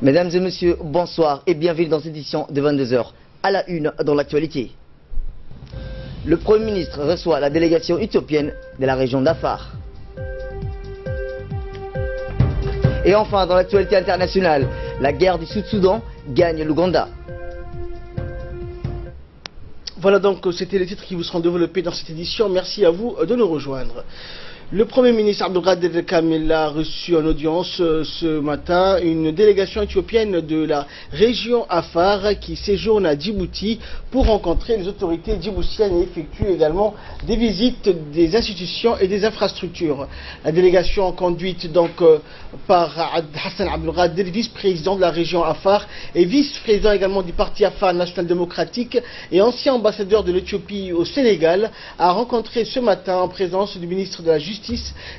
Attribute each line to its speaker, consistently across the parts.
Speaker 1: Mesdames et messieurs, bonsoir et bienvenue dans cette édition de 22 h. À la une dans l'actualité. Le Premier ministre reçoit la délégation éthiopienne de la région d'Afar. Et enfin, dans l'actualité internationale, la guerre du Sud-Soudan gagne l'Ouganda.
Speaker 2: Voilà donc, c'était les titres qui vous seront développés dans cette édition. Merci à vous de nous rejoindre. Le Premier ministre Abdelkader Kamel a reçu en audience ce matin une délégation éthiopienne de la région Afar qui séjourne à Djibouti pour rencontrer les autorités djiboutiennes et effectuer également des visites des institutions et des infrastructures. La délégation conduite donc par Hassan Abdelkader, vice-président de la région Afar et vice-président également du parti Afar National Démocratique et ancien ambassadeur de l'Éthiopie au Sénégal, a rencontré ce matin en présence du ministre de la Justice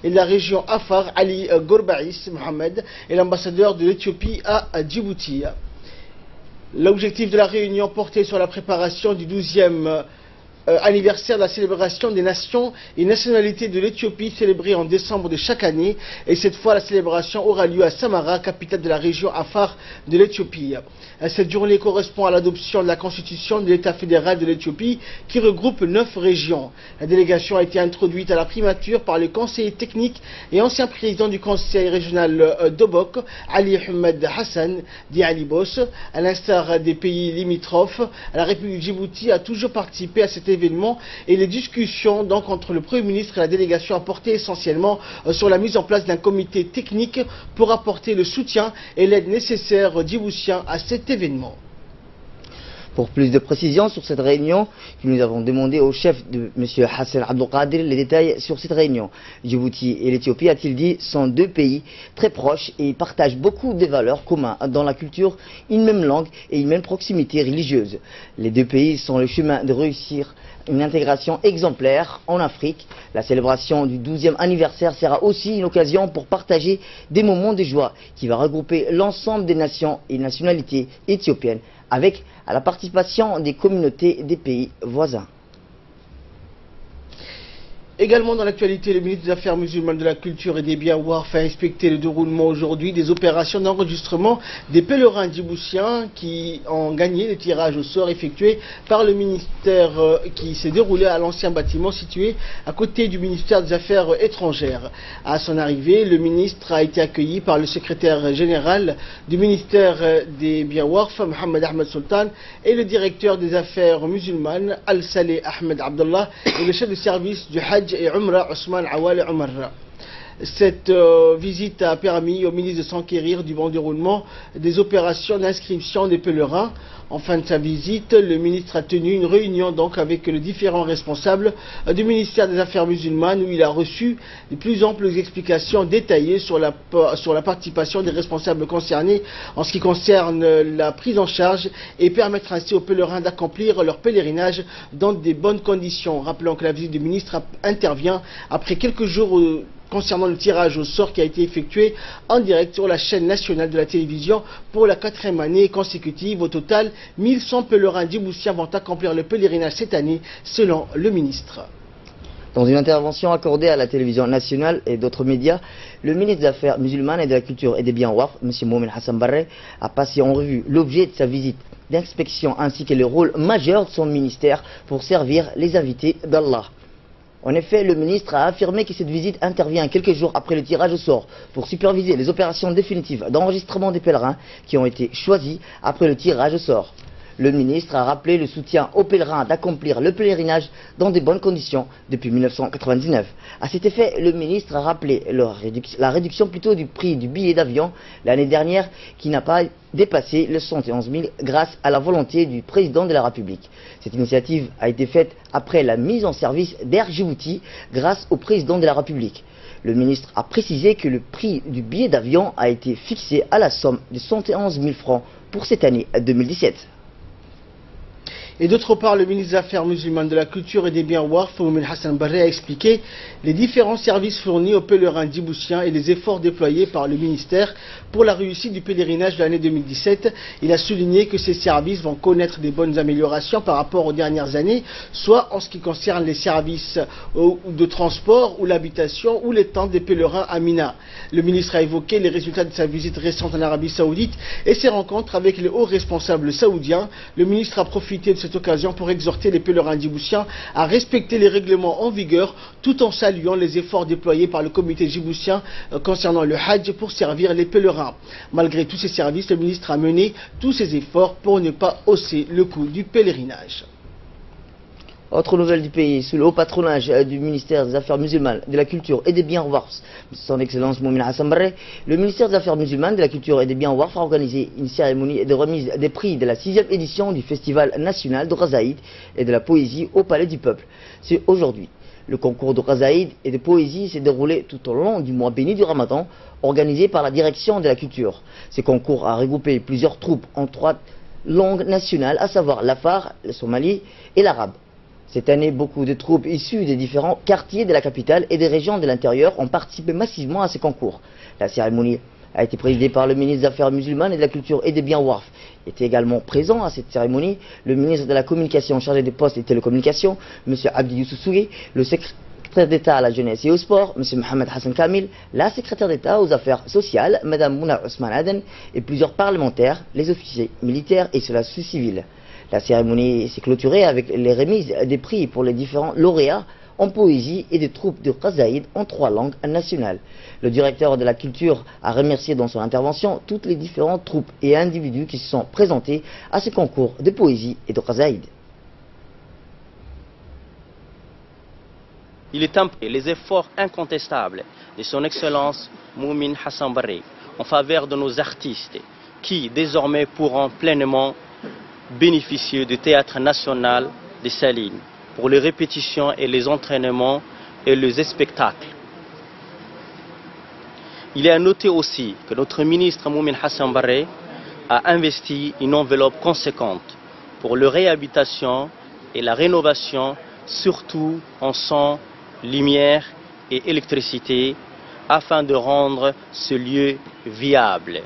Speaker 2: et de la région Afar, Ali Gorbaïs Mohamed, et l'ambassadeur de l'Éthiopie à Djibouti. L'objectif de la réunion portait sur la préparation du 12e anniversaire de la célébration des nations et nationalités de l'Éthiopie, célébrée en décembre de chaque année. Et cette fois, la célébration aura lieu à Samara, capitale de la région Afar de l'Éthiopie. Cette journée correspond à l'adoption de la constitution de l'État fédéral de l'Éthiopie, qui regroupe 9 régions. La délégation a été introduite à la primature par le conseiller technique et ancien président du conseil régional d'Obok, Ali Ahmed Hassan, dit Ali Boss. À l'instar des pays limitrophes, la République de Djibouti a toujours participé à cet événement, et les discussions donc entre le Premier ministre et la délégation a porté essentiellement sur la mise en place d'un comité technique pour apporter le soutien et l'aide nécessaire aux Djiboutiens à cet événement.
Speaker 1: Pour plus de précisions sur cette réunion, nous avons demandé au chef de M. Hassan Abdelkader les détails sur cette réunion. Djibouti et l'Éthiopie, a-t-il dit, sont deux pays très proches et partagent beaucoup de valeurs communes dans la culture, une même langue et une même proximité religieuse. Les deux pays sont le chemin de réussir une intégration exemplaire en Afrique. La célébration du 12e anniversaire sera aussi une occasion pour partager des moments de joie qui va regrouper l'ensemble des nations et nationalités éthiopiennes avec à la participation des communautés des pays voisins.
Speaker 2: Également dans l'actualité, le ministre des Affaires musulmanes, de la Culture et des Biens Warf a inspecté le déroulement aujourd'hui des opérations d'enregistrement des pèlerins djiboutiens qui ont gagné le tirage au sort effectué par le ministère qui s'est déroulé à l'ancien bâtiment situé à côté du ministère des Affaires étrangères. À son arrivée, le ministre a été accueilli par le secrétaire général du ministère des Biens Warf, Mohamed Ahmed Sultan, et le directeur des Affaires musulmanes, Al-Saleh Ahmed Abdallah, et le chef de service du Hajj et Umrah, Ousmane Awale Omar. Cette visite a permis au ministre de s'enquérir du bon déroulement des opérations d'inscription des pèlerins. En fin de sa visite, le ministre a tenu une réunion donc avec les différents responsables du ministère des Affaires musulmanes, où il a reçu de plus amples explications détaillées sur la participation des responsables concernés en ce qui concerne la prise en charge et permettre ainsi aux pèlerins d'accomplir leur pèlerinage dans de bonnes conditions. Rappelons que la visite du ministre intervient après quelques jours concernant le tirage au sort qui a été effectué en direct sur la chaîne nationale de la télévision pour la 4e année consécutive. Au total, 1100 pèlerins djiboutiens vont accomplir le pèlerinage cette année, selon le ministre.
Speaker 1: Dans une intervention accordée à la télévision nationale et d'autres médias, le ministre des Affaires musulmanes et de la Culture et des Biens Warf, M. Mohamed Hassan Barre, a passé en revue l'objet de sa visite d'inspection ainsi que le rôle majeur de son ministère pour servir les invités d'Allah. En effet, le ministre a affirmé que cette visite intervient quelques jours après le tirage au sort pour superviser les opérations définitives d'enregistrement des pèlerins qui ont été choisis après le tirage au sort. Le ministre a rappelé le soutien aux pèlerins d'accomplir le pèlerinage dans de bonnes conditions depuis 1999. À cet effet, le ministre a rappelé la réduction plutôt du prix du billet d'avion l'année dernière qui n'a pas dépassé les 71 000 grâce à la volonté du président de la République. Cette initiative a été faite après la mise en service d'Air Djibouti grâce au président de la République. Le ministre a précisé que le prix du billet d'avion a été fixé à la somme de 71 000 francs pour cette année 2017.
Speaker 2: Et d'autre part, le ministre des Affaires musulmanes, de la Culture et des Biens Waqf, Moumin Hassan Barre, a expliqué les différents services fournis aux pèlerins djiboutiens et les efforts déployés par le ministère pour la réussite du pèlerinage de l'année 2017. Il a souligné que ces services vont connaître des bonnes améliorations par rapport aux dernières années, soit en ce qui concerne les services de transport ou l'habitation ou les tentes des pèlerins à Mina. Le ministre a évoqué les résultats de sa visite récente en Arabie Saoudite et ses rencontres avec les hauts responsables saoudiens. Le ministre a profité de cette occasion pour exhorter les pèlerins djiboutiens à respecter les règlements en vigueur tout en saluant les efforts déployés par le comité djiboutien concernant le Hajj pour servir les pèlerins. Malgré tous ces services, le ministre a mené tous ses efforts pour ne pas hausser le coût du pèlerinage.
Speaker 1: Autre nouvelle du pays, sous le haut patronage du ministère des Affaires musulmanes, de la Culture et des Biens Waqf, son Excellence Moumin Hassan Barre, le ministère des Affaires musulmanes, de la Culture et des Biens Waqf a organisé une cérémonie de remise des prix de la 6e édition du Festival national de Ghazaïd et de la poésie au Palais du Peuple. C'est aujourd'hui. Le concours de Ghazaïd et de poésie s'est déroulé tout au long du mois béni du Ramadan, organisé par la direction de la culture. Ce concours a regroupé plusieurs troupes en 3 langues nationales, à savoir l'afar, le somali et l'arabe. Cette année, beaucoup de troupes issues des différents quartiers de la capitale et des régions de l'intérieur ont participé massivement à ce concours. La cérémonie a été présidée par le ministre des Affaires musulmanes et de la Culture et des Biens Waqf. Était également présent à cette cérémonie le ministre de la Communication chargé des Postes et Télécommunications, M. Abdi Youssou Sougué, le secrétaire d'État à la Jeunesse et au Sport, M. Mohamed Hassan Kamil, la secrétaire d'État aux Affaires sociales, Mme Mouna Ousmane Aden, et plusieurs parlementaires, les officiers militaires et ceux civils. La cérémonie s'est clôturée avec les remises des prix pour les différents lauréats en poésie et des troupes de Ghazaïd en 3 langues nationales. Le directeur de la culture a remercié dans son intervention toutes les différentes troupes et individus qui se sont présentés à ce concours de poésie et de Ghazaïd.
Speaker 3: Il est important les efforts incontestables de son Excellence Moumin Hassan Barre en faveur de nos artistes qui désormais pourront pleinement bénéficier du Théâtre national de Salines pour les répétitions et les entraînements et les spectacles. Il est à noter aussi que notre ministre Moumin Hassan Barre a investi une enveloppe conséquente pour la réhabilitation et la rénovation, surtout en son, lumière et électricité, afin de rendre ce lieu viable.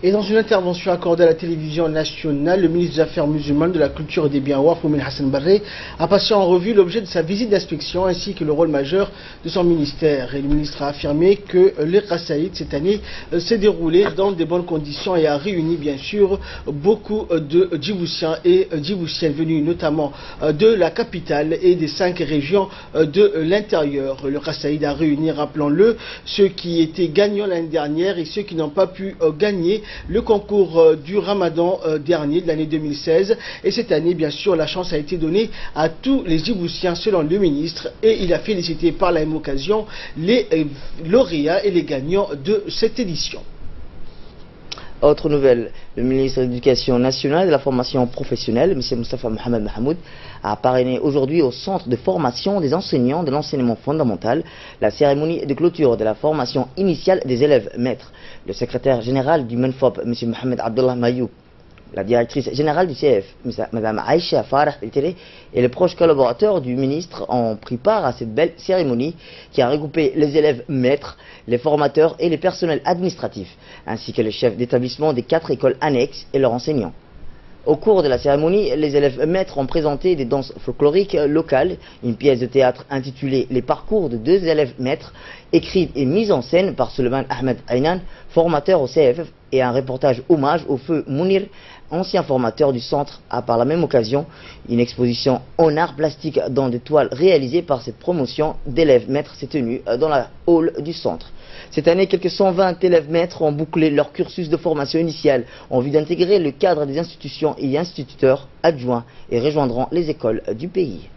Speaker 2: Et dans une intervention accordée à la télévision nationale, le ministre des Affaires musulmanes, de la Culture et des Biens Waqf, Moumin Hassan Barre, a passé en revue l'objet de sa visite d'inspection ainsi que le rôle majeur de son ministère. Et le ministre a affirmé que le Ghazaïd cette année s'est déroulé dans de bonnes conditions et a réuni bien sûr beaucoup de Djiboutiens et Djiboutiennes venus notamment de la capitale et des 5 régions de l'intérieur. Le Ghazaïd a réuni, rappelons-le, ceux qui étaient gagnants l'année dernière et ceux qui n'ont pas pu gagner le concours du Ramadan dernier, de l'année 2016. Et cette année, bien sûr, la chance a été donnée à tous les Djiboutiens, selon le ministre. Et il a félicité par la même occasion les lauréats et les gagnants de cette édition.
Speaker 1: Autre nouvelle, le ministre de l'Éducation nationale et de la formation professionnelle, M. Moustapha Mohamed Mahmoud, a parrainé aujourd'hui au centre de formation des enseignants de l'enseignement fondamental la cérémonie de clôture de la formation initiale des élèves maîtres. Le secrétaire général du MENFOP, M. Mohamed Abdullah Mayou, la directrice générale du CF, Mme Aïcha Farah et les proches collaborateurs du ministre ont pris part à cette belle cérémonie qui a regroupé les élèves maîtres, les formateurs et les personnels administratifs, ainsi que les chefs d'établissement des 4 écoles annexes et leurs enseignants. Au cours de la cérémonie, les élèves maîtres ont présenté des danses folkloriques locales, une pièce de théâtre intitulée « Les parcours de 2 élèves maîtres », écrite et mise en scène par Suleiman Ahmed Aynan, formateur au CFF, et un reportage hommage au feu Mounir, ancien formateur du centre, a par la même occasion une exposition en art plastique dans des toiles réalisées par cette promotion d'élèves maîtres s'est tenue dans la hall du centre. Cette année, quelques 120 élèves maîtres ont bouclé leur cursus de formation initiale en vue d'intégrer le cadre des institutions et instituteurs adjoints et rejoindront les écoles du pays.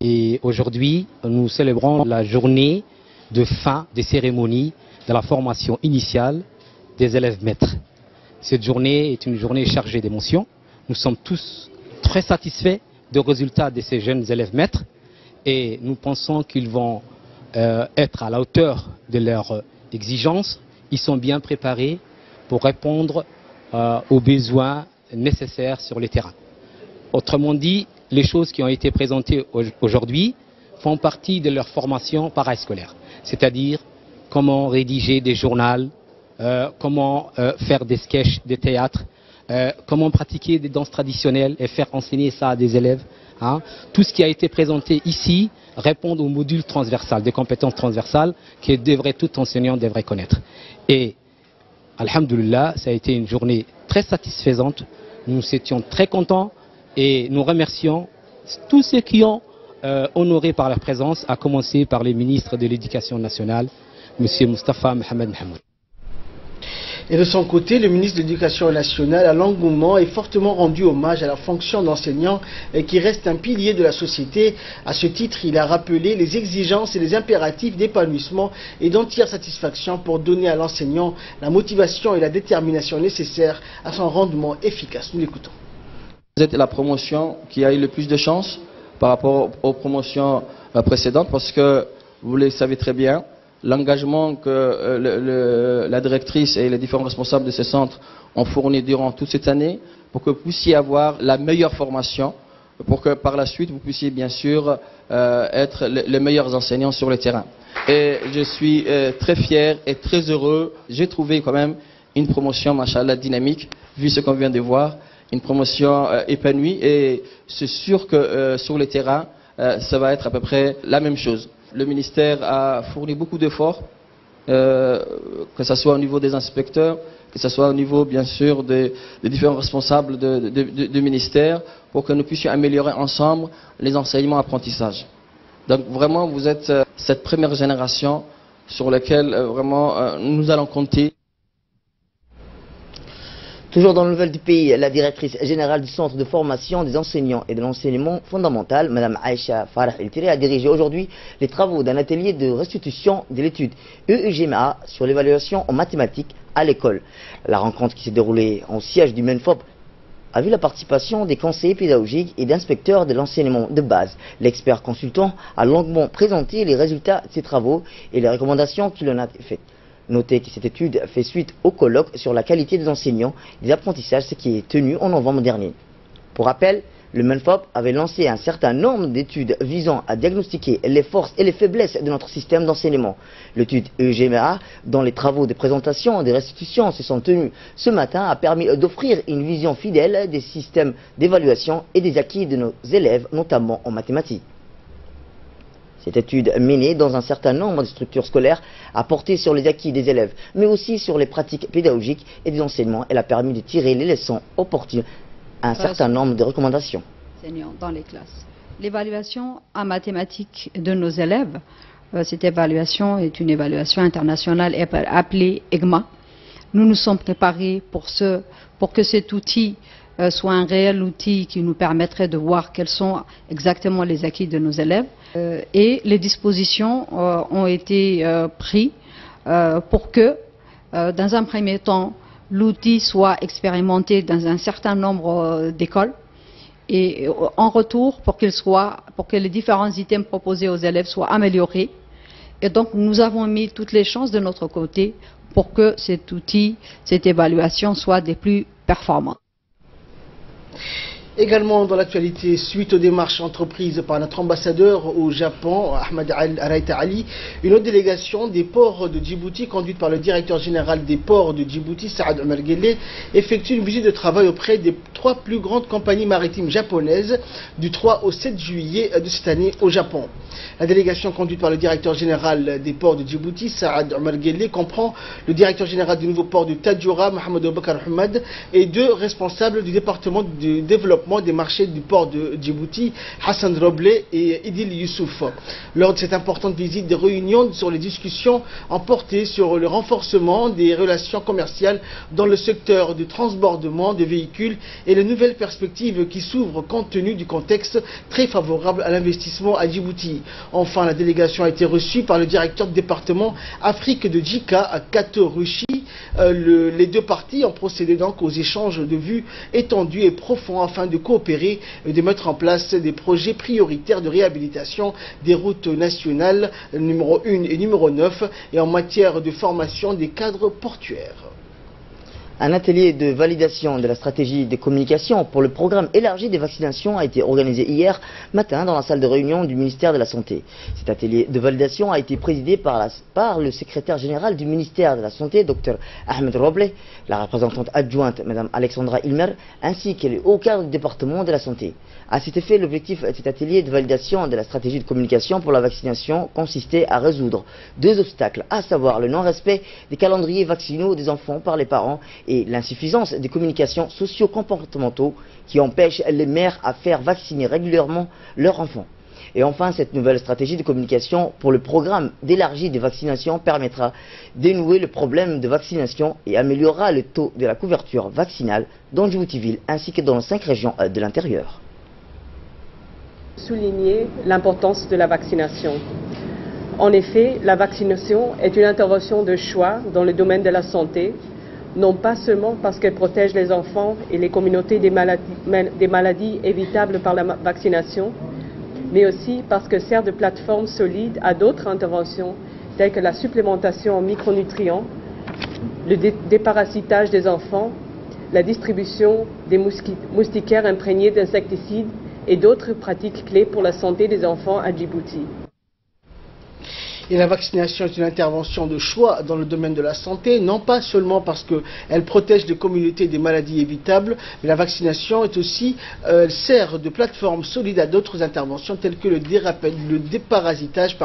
Speaker 4: Et aujourd'hui, nous célébrons la journée de fin des cérémonies de la formation initiale des élèves maîtres. Cette journée est une journée chargée d'émotions. Nous sommes tous très satisfaits des résultats de ces jeunes élèves maîtres et nous pensons qu'ils vont être à la hauteur de leurs exigences. Ils sont bien préparés pour répondre aux besoins nécessaires sur le terrain. Autrement dit, les choses qui ont été présentées aujourd'hui font partie de leur formation parascolaire, c'est-à-dire comment rédiger des journaux, comment faire des sketchs, des théâtres, comment pratiquer des danses traditionnelles et faire enseigner ça à des élèves. Hein. Tout ce qui a été présenté ici répond au module transversal, des compétences transversales que tout enseignant devrait connaître. Et, alhamdoulilah, ça a été une journée très satisfaisante. Nous étions très contents et nous remercions tous ceux qui ont honoré par leur présence, à commencer par les ministres de l'Éducation nationale, M. Moustapha Mohamed Mahmoud.
Speaker 2: Et de son côté, le ministre de l'Éducation nationale a longuement et fortement rendu hommage à la fonction d'enseignant qui reste un pilier de la société. À ce titre, il a rappelé les exigences et les impératifs d'épanouissement et d'entière satisfaction pour donner à l'enseignant la motivation et la détermination nécessaires à son rendement efficace. Nous l'écoutons.
Speaker 5: Vous êtes la promotion qui a eu le plus de chance par rapport aux promotions précédentes parce que, vous le savez très bien, l'engagement que la directrice et les différents responsables de ces centres ont fourni durant toute cette année pour que vous puissiez avoir la meilleure formation, pour que par la suite vous puissiez bien sûr être les meilleurs enseignants sur le terrain. Et je suis très fier et très heureux. J'ai trouvé quand même une promotion, machallah, dynamique, vu ce qu'on vient de voir, une promotion épanouie et c'est sûr que sur le terrain, ça va être à peu près la même chose. Le ministère a fourni beaucoup d'efforts, que ce soit au niveau des inspecteurs, que ce soit au niveau bien sûr des différents responsables du ministère, pour que nous puissions améliorer ensemble les enseignements apprentissages. Donc vraiment, vous êtes cette première génération sur laquelle vraiment nous allons compter.
Speaker 1: Toujours dans le nouvelle du pays, la directrice générale du centre de formation des enseignants et de l'enseignement fondamental, Mme Aïcha Farah El-Tiré, a dirigé aujourd'hui les travaux d'un atelier de restitution de l'étude EEGMA sur l'évaluation en mathématiques à l'école. La rencontre qui s'est déroulée en siège du MENFOP a vu la participation des conseillers pédagogiques et d'inspecteurs de l'enseignement de base. L'expert consultant a longuement présenté les résultats de ses travaux et les recommandations qu'il en a faites. Notez que cette étude fait suite au colloque sur la qualité des enseignants et des apprentissages, ce qui est tenu en novembre dernier. Pour rappel, le MENFOP avait lancé un certain nombre d'études visant à diagnostiquer les forces et les faiblesses de notre système d'enseignement. L'étude EEGMA, dont les travaux de présentation et de restitution se sont tenus ce matin, a permis d'offrir une vision fidèle des systèmes d'évaluation et des acquis de nos élèves, notamment en mathématiques. Cette étude menée dans un certain nombre de structures scolaires a porté sur les acquis des élèves, mais aussi sur les pratiques pédagogiques et des enseignements. Elle a permis de tirer les leçons opportunes à un certain nombre de recommandations.
Speaker 6: Dans les classes. L'évaluation en mathématiques de nos élèves, cette évaluation est une évaluation internationale appelée EGMA. Nous nous sommes préparés pour que cet outil soit un réel outil qui nous permettrait de voir quels sont exactement les acquis de nos élèves. Et les dispositions ont été prises pour que, dans un premier temps, l'outil soit expérimenté dans un certain nombre d'écoles et en retour pour que les différents items proposés aux élèves soient améliorés. Et donc nous avons mis toutes les chances de notre côté pour que cet outil, cette évaluation soit des plus performantes.
Speaker 2: Également dans l'actualité, suite aux démarches entreprises par notre ambassadeur au Japon, Ahmed Araïta Ali, une autre délégation des ports de Djibouti, conduite par le directeur général des ports de Djibouti, Saad Omar Guelleh, effectue une visite de travail auprès des 3 plus grandes compagnies maritimes japonaises du 3 au 7 juillet de cette année au Japon. La délégation conduite par le directeur général des ports de Djibouti, Saad Omar Guelleh, comprend le directeur général du nouveau port de Tadjoura, Mohamed Abubakar Ahmad, et 2 responsables du département du développement des marchés du port de Djibouti, Hassan Roble et Idil Youssouf. Lors de cette importante visite, des réunions sur les discussions ont porté sur le renforcement des relations commerciales dans le secteur du transbordement de véhicules et les nouvelles perspectives qui s'ouvrent compte tenu du contexte très favorable à l'investissement à Djibouti. Enfin, la délégation a été reçue par le directeur du département Afrique de Djika, Kato Rushi, Les deux parties ont procédé donc aux échanges de vues étendus et profonds afin de coopérer et de mettre en place des projets prioritaires de réhabilitation des routes nationales numéro 1 et numéro 9 et en matière de formation des cadres portuaires.
Speaker 1: Un atelier de validation de la stratégie de communication pour le programme élargi des vaccinations a été organisé hier matin dans la salle de réunion du ministère de la Santé. Cet atelier de validation a été présidé par le secrétaire général du ministère de la Santé, Dr Ahmed Roble, la représentante adjointe, Mme Alexandra Ilmer, ainsi que les hauts cadres du département de la Santé. À cet effet, l'objectif de cet atelier de validation de la stratégie de communication pour la vaccination consistait à résoudre deux obstacles, à savoir le non-respect des calendriers vaccinaux des enfants par les parents et l'insuffisance des communications socio-comportementaux qui empêchent les mères à faire vacciner régulièrement leurs enfants. Et enfin, cette nouvelle stratégie de communication pour le programme d'élargie des vaccinations permettra d'énouer le problème de vaccination et améliorera le taux de la couverture vaccinale dans Djibouti-Ville ainsi que dans les 5 régions de l'intérieur.
Speaker 7: Souligner l'importance de la vaccination. En effet, la vaccination est une intervention de choix dans le domaine de la santé, non pas seulement parce qu'elle protège les enfants et les communautés des maladies évitables par la vaccination, mais aussi parce qu'elle sert de plateforme solide à d'autres interventions telles que la supplémentation en micronutriments, le déparasitage des enfants, la distribution des moustiquaires imprégnés d'insecticides et d'autres pratiques clés pour la santé des enfants à Djibouti.
Speaker 2: Et la vaccination est une intervention de choix dans le domaine de la santé, non pas seulement parce qu'elle protège les communautés des maladies évitables, mais la vaccination est aussi, sert de plateforme solide à d'autres interventions telles que le déparasitage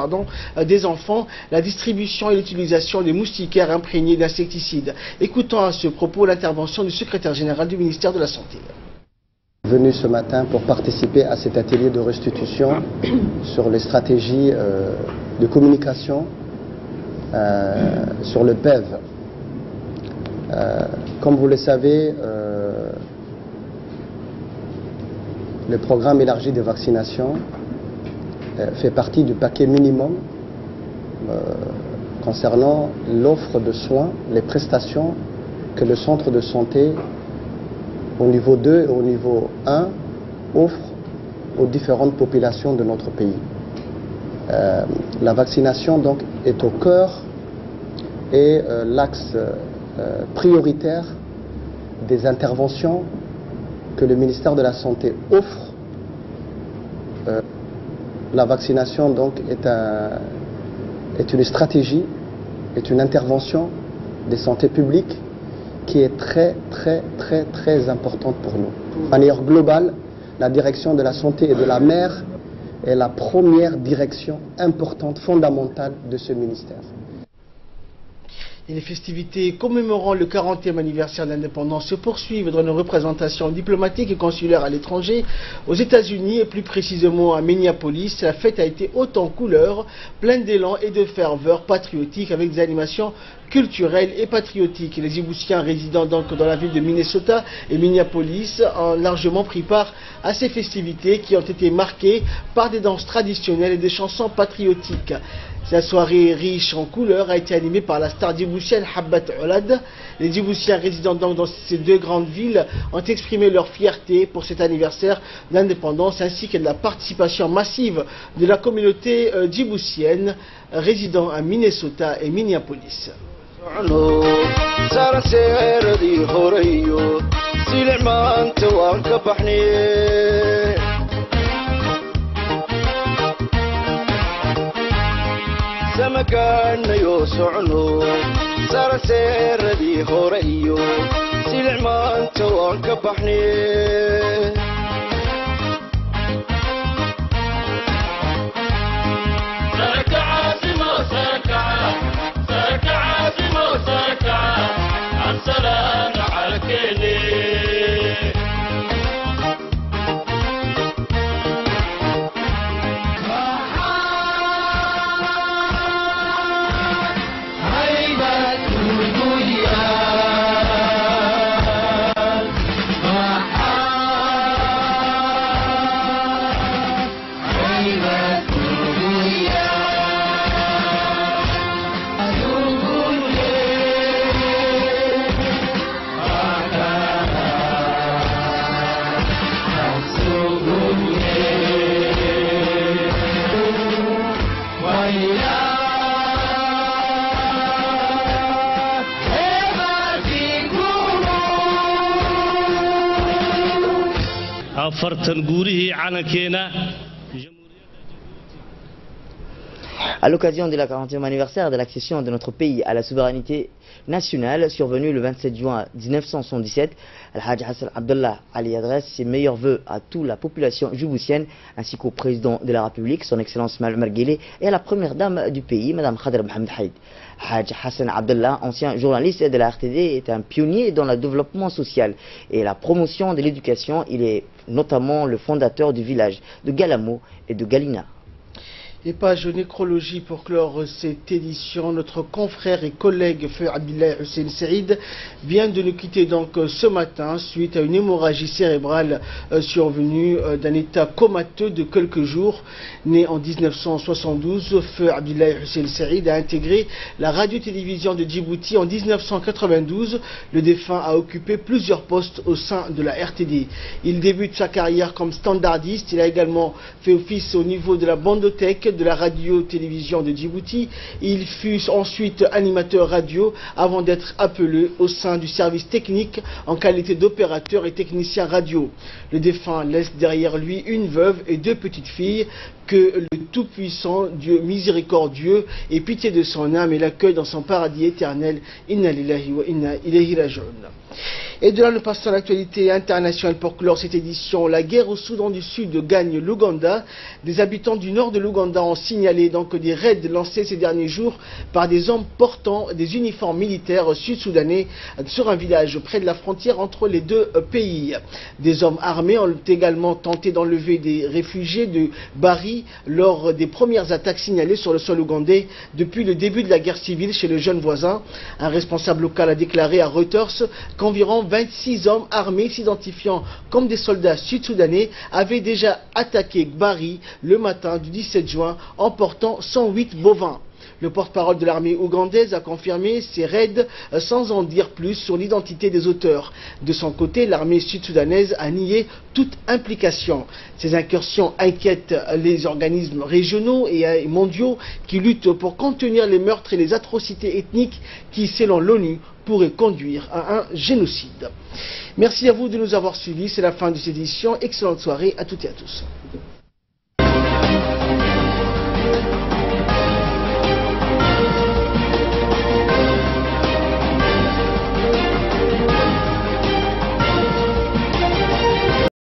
Speaker 2: des enfants, la distribution et l'utilisation des moustiquaires imprégnés d'insecticides. Écoutons à ce propos l'intervention du secrétaire général du ministère de la Santé.
Speaker 8: Venu ce matin pour participer à cet atelier de restitution sur les stratégies de communication sur le PEV. Comme vous le savez, le programme élargi de vaccination fait partie du paquet minimum concernant l'offre de soins, les prestations que le centre de santé au niveau 2 et au niveau 1 offre aux différentes populations de notre pays. La vaccination donc est au cœur et l'axe prioritaire des interventions que le ministère de la Santé offre. La vaccination donc est une stratégie, est une intervention de santé publique qui est très importante pour nous. De manière globale, la direction de la santé et de la mère est la première direction importante, fondamentale de ce ministère.
Speaker 2: Et les festivités commémorant le 40e anniversaire de l'indépendance se poursuivent dans nos représentations diplomatiques et consulaires à l'étranger. Aux États-Unis et plus précisément à Minneapolis, la fête a été haute en couleurs, pleine d'élan et de ferveur patriotique avec des animations culturelles et patriotiques. Les Djiboutiens résidant donc dans la ville de Minnesota et Minneapolis ont largement pris part à ces festivités qui ont été marquées par des danses traditionnelles et des chansons patriotiques. Cette soirée riche en couleurs a été animée par la star djiboutienne Habbat Oulad. Les Djiboutiens résidant donc dans ces deux grandes villes ont exprimé leur fierté pour cet anniversaire d'indépendance ainsi que de la participation massive de la communauté djiboutienne résidant à Minnesota et Minneapolis.
Speaker 9: سمكان يوسعنو سار سير دي هوريو سلع ما انت وانكبحني سرك عازمو سرك عازمو سرك عن سلام على كيني
Speaker 1: À l'occasion de la 40e anniversaire de l'accession de notre pays à la souveraineté nationale, survenue le 27 juin 1977, Al-Hajj Hassan Abdallah Ali adresse ses meilleurs vœux à toute la population djiboutienne ainsi qu'au président de la République, son Excellence Omar Guelleh, et à la première dame du pays, Mme Khadra Mohamed Haïd. Hajj Hassan Abdallah, ancien journaliste de la RTD, est un pionnier dans le développement social et la promotion de l'éducation. Il est notamment le fondateur du village de Galamo et de Galina.
Speaker 2: Et page nécrologie pour clore cette édition. Notre confrère et collègue Feu Abdillahi Hussein Saïd vient de nous quitter donc ce matin suite à une hémorragie cérébrale survenue d'un état comateux de quelques jours. Né en 1972, Feu Abdillahi Hussein Saïd a intégré la radio-télévision de Djibouti en 1992. Le défunt a occupé plusieurs postes au sein de la RTD. Il débute sa carrière comme standardiste. Il a également fait office au niveau de la bandothèque de la radio-télévision de Djibouti. Il fut ensuite animateur radio avant d'être appelé au sein du service technique en qualité d'opérateur et technicien radio. Le défunt laisse derrière lui une veuve et deux petites filles que le Tout-Puissant, Dieu miséricordieux, ait pitié de son âme et l'accueille dans son paradis éternel. Inna lillahi wa inna ilayhi raji'un. Et de là, nous passons à l'actualité internationale pour clore cette édition. La guerre au Soudan du Sud gagne l'Ouganda. Des habitants du nord de l'Ouganda ont signalé donc des raids lancés ces derniers jours par des hommes portant des uniformes militaires sud-soudanais sur un village près de la frontière entre les deux pays. Des hommes armés ont également tenté d'enlever des réfugiés de Bari lors des premières attaques signalées sur le sol ougandais depuis le début de la guerre civile chez le jeune voisin. Un responsable local a déclaré à Reuters qu'environ 26 hommes armés s'identifiant comme des soldats sud-soudanais avaient déjà attaqué Bari le matin du 17 juin en portant 108 bovins. Le porte-parole de l'armée ougandaise a confirmé ces raids sans en dire plus sur l'identité des auteurs. De son côté, l'armée sud-soudanaise a nié toute implication. Ces incursions inquiètent les organismes régionaux et mondiaux qui luttent pour contenir les meurtres et les atrocités ethniques qui, selon l'ONU, pourraient conduire à un génocide. Merci à vous de nous avoir suivis. C'est la fin de cette édition. Excellente soirée à toutes et à tous.